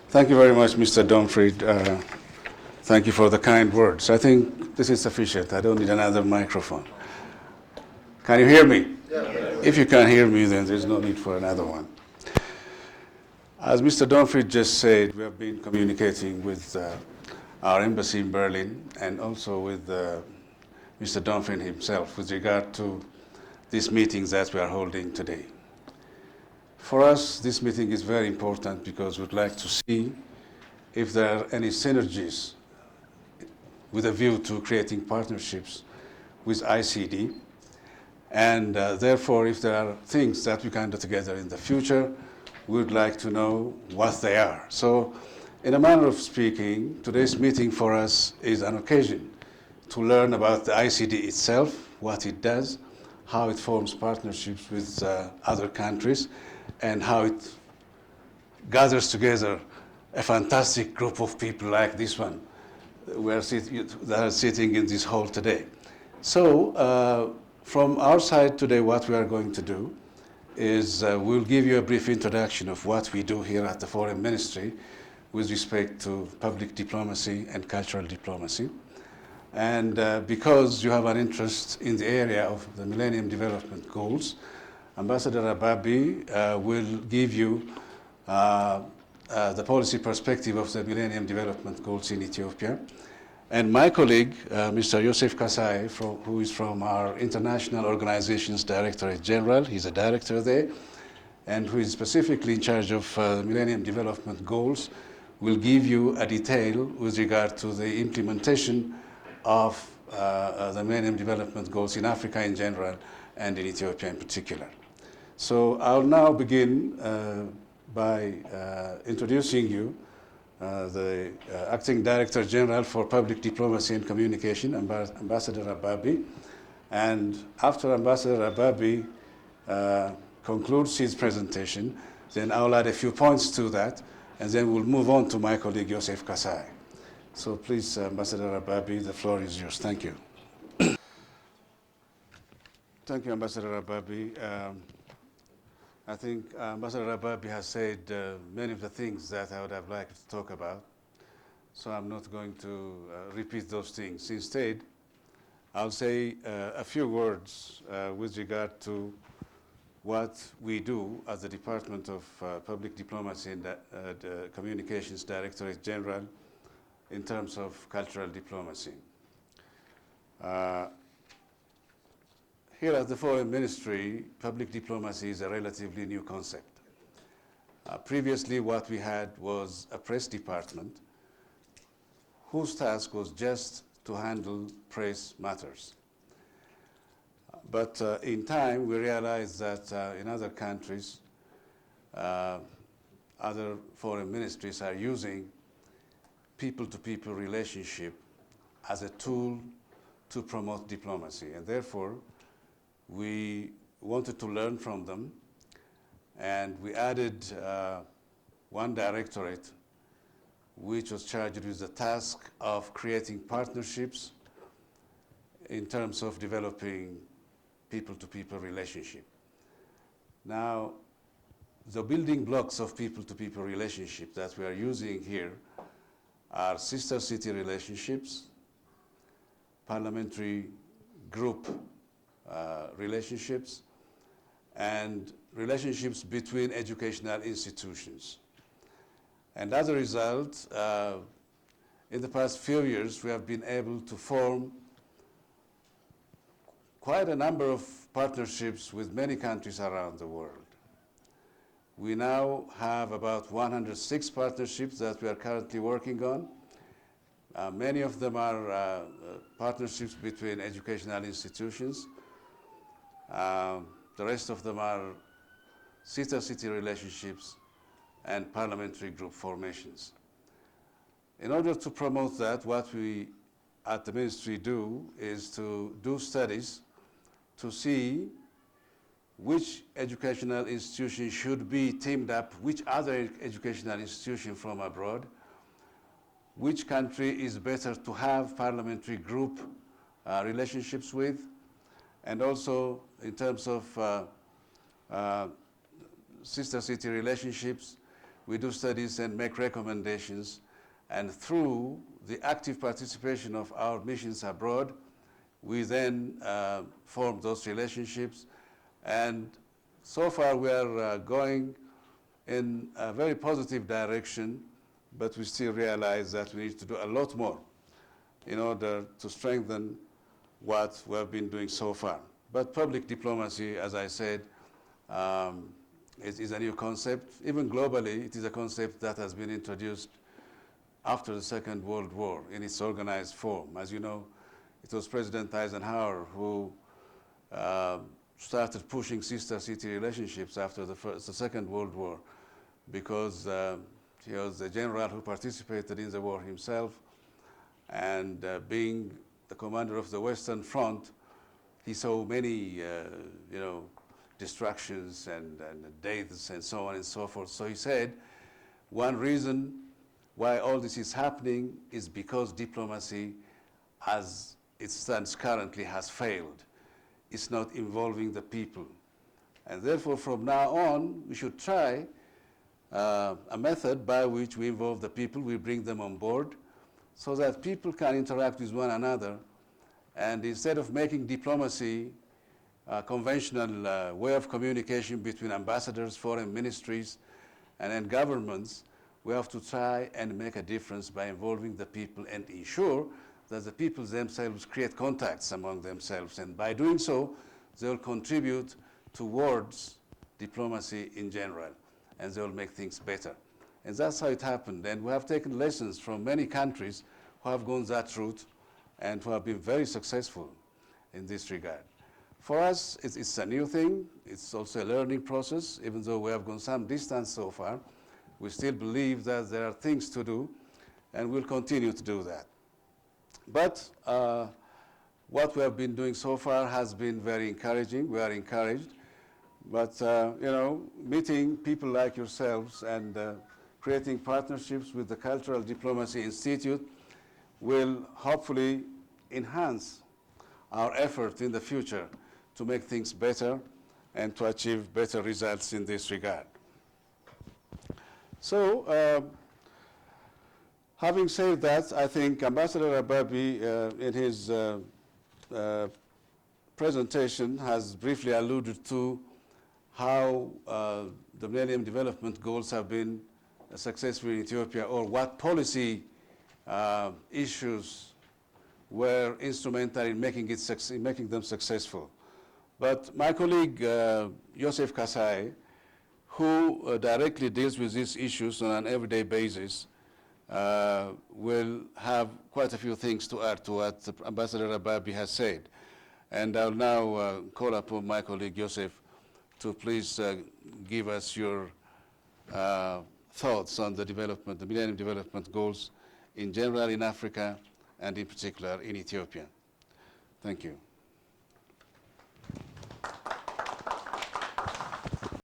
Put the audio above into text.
Thank you very much, Mr. Domfried. Thank you for the kind words. I think this is sufficient. I don't need another microphone. Can you hear me? Yes. If you can't hear me, then there's no need for another one. As Mr. Domfried just said, we have been communicating with our embassy in Berlin and also with Mr. Domfried himself with regard to these meetings that we are holding today. For us, this meeting is very important because we'd like to see if there are any synergies with a view to creating partnerships with ICD. And therefore, if there are things that we can do together in the future, we would like to know what they are. So, in a manner of speaking, today's meeting for us is an occasion to learn about the ICD itself, what it does, how it forms partnerships with other countries, and how it gathers together a fantastic group of people like this one that are sitting in this hall today. So, from our side today, what we are going to do is we'll give you a brief introduction of what we do here at the Foreign Ministry with respect to public diplomacy and cultural diplomacy. And because you have an interest in the area of the Millennium Development Goals, Ambassador Ababi will give you the policy perspective of the Millennium Development Goals in Ethiopia. And my colleague, Mr. Yosef Kasai, who is from our International Organizations Directorate General, he's a director there, and who is specifically in charge of Millennium Development Goals, will give you a detail with regard to the implementation of the Millennium Development Goals in Africa in general and in Ethiopia in particular. So I'll now begin by introducing you the Acting Director General for Public Diplomacy and Communication, Ambassador Ababi. And after Ambassador Ababi concludes his presentation, then I'll add a few points to that, and then we'll move on to my colleague Yosef Kasai. So please, Ambassador Ababi, the floor is yours. Thank you. Thank you, Ambassador Ababi. I think Ambassador Ababi has said many of the things that I would have liked to talk about, so I'm not going to repeat those things. Instead, I'll say a few words with regard to what we do as the Department of Public Diplomacy and Communications Directorate General in terms of cultural diplomacy. Here at the Foreign Ministry, public diplomacy is a relatively new concept. Previously, what we had was a press department whose task was just to handle press matters. But in time, we realized that in other countries, other foreign ministries are using people-to-people relationship as a tool to promote diplomacy. And therefore, we wanted to learn from them, and we added one directorate which was charged with the task of creating partnerships in terms of developing people-to-people relationship. Now, the building blocks of people-to-people relationship that we are using here are sister city relationships, parliamentary group relationships, and relationships between educational institutions. And as a result, in the past few years, we have been able to form quite a number of partnerships with many countries around the world. We now have about 106 partnerships that we are currently working on. Many of them are partnerships between educational institutions. The rest of them are sister city relationships and parliamentary group formations. In order to promote that, what we at the ministry do is to do studies to see which educational institution should be teamed up, which other educational institution from abroad, which country is better to have parliamentary group relationships with, and also in terms of sister city relationships, we do studies and make recommendations, and through the active participation of our missions abroad, we then form those relationships. And so far we are going in a very positive direction, but we still realize that we need to do a lot more in order to strengthen what we have been doing so far. But public diplomacy, as I said, is a new concept. Even globally, it is a concept that has been introduced after the Second World War in its organized form. As you know, it was President Eisenhower who started pushing sister city relationships after the Second World War, because he was the general who participated in the war himself, and being the commander of the Western Front, he saw many destructions and deaths and so on and so forth. So he said, one reason why all this is happening is because diplomacy, as it stands currently, has failed. It's not involving the people. And therefore, from now on, we should try a method by which we involve the people, we bring them on board, so that people can interact with one another. And instead of making diplomacy a conventional way of communication between ambassadors, foreign ministries, and then governments, we have to try and make a difference by involving the people and ensure that the people themselves create contacts among themselves. And by doing so, they will contribute towards diplomacy in general, and they will make things better. And that's how it happened. And we have taken lessons from many countries who have gone that route and who have been very successful in this regard. For us, it's a new thing. It's also a learning process. Even though we have gone some distance so far, we still believe that there are things to do, and we'll continue to do that. But what we have been doing so far has been very encouraging. We are encouraged. But, meeting people like yourselves and creating partnerships with the Cultural Diplomacy Institute will hopefully enhance our effort in the future to make things better and to achieve better results in this regard. So, having said that, I think Ambassador Ababi, in his presentation, has briefly alluded to how the Millennium Development Goals have been successful in Ethiopia, or what policy issues were instrumental in making them successful. But my colleague, Joseph Kasai, who directly deals with these issues on an everyday basis, will have quite a few things to add to what Ambassador Ababi has said. And I'll now call upon my colleague Joseph to please give us your thoughts on the Millennium Development Goals in general in Africa and in particular in Ethiopia. Thank you.